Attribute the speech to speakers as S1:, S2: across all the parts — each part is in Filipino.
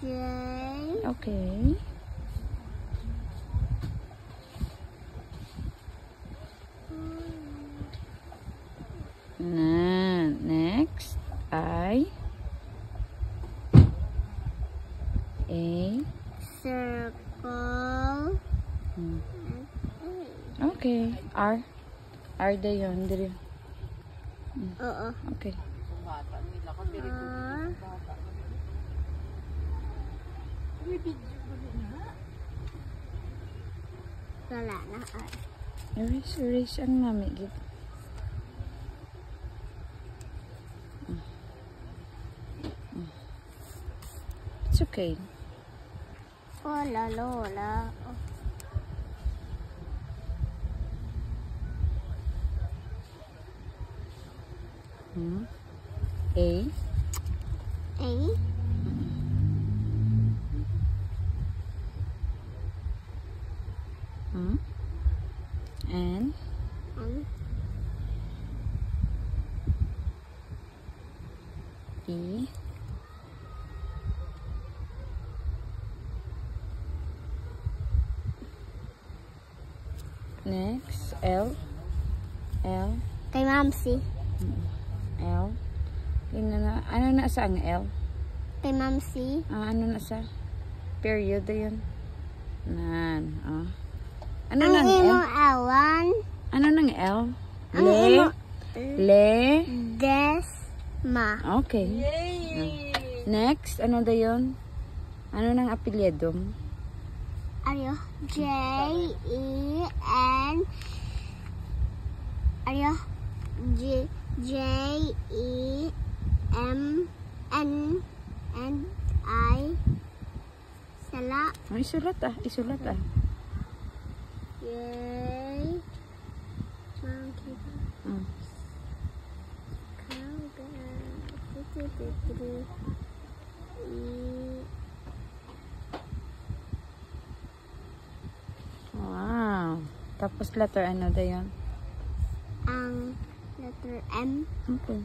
S1: J.
S2: Okay. Next, I. A.
S1: Circle.
S2: Okay. R. R da yun. Diri.
S1: Oo.
S2: Okay.
S1: R. Wala na R.
S2: Erase ang mami. Git. It's okay.
S1: Wala, lola. Oh.
S2: A.
S1: A.
S2: N. E. Next, L. L.
S1: Kay Mamsi.
S2: L. Ano na sa ang L?
S1: Kay Mamsi.
S2: Ano na sa? Period yun. Nan. Ano
S1: Ang
S2: nang L?
S1: imong awan.
S2: Ano nang L?
S1: Ang
S2: Le.
S1: imong
S2: Le.
S1: Desma.
S2: Okay. Next, ano da yun? Ano nang apelyido mo?
S1: Ayo. J-E-N. Ayo. J-E-M-N-N-I. Sala.
S2: Isulat ah.
S1: Yay. Monkey.
S2: Wow. Tapos letter ano da yun?
S1: Ang letter M.
S2: Okay.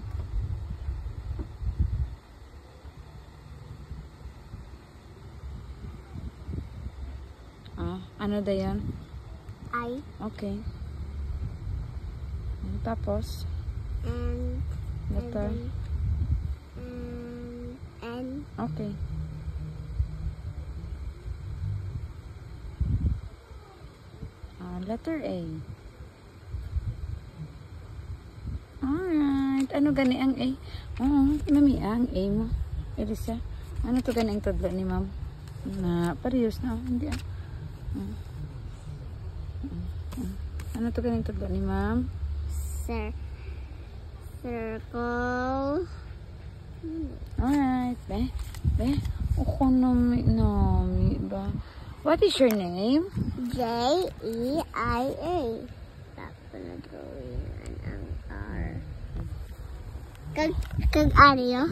S2: Ano da yun?
S1: I.
S2: Okay. Tapos?
S1: And
S2: Letter?
S1: N.
S2: Okay. Letter A. Alright. Ano gani ang A? Mami, ang A mo. Elisa. Ano to gani ang tudlo ni ma'am? Na, parehas na. Hindi Ano to gani ang tudlo ni ma'am?
S1: Circle.
S2: Alright. Be. Nami ba? What is your name?
S1: J-E-I-A. Tapos na drawing ang R. Kag Aryo.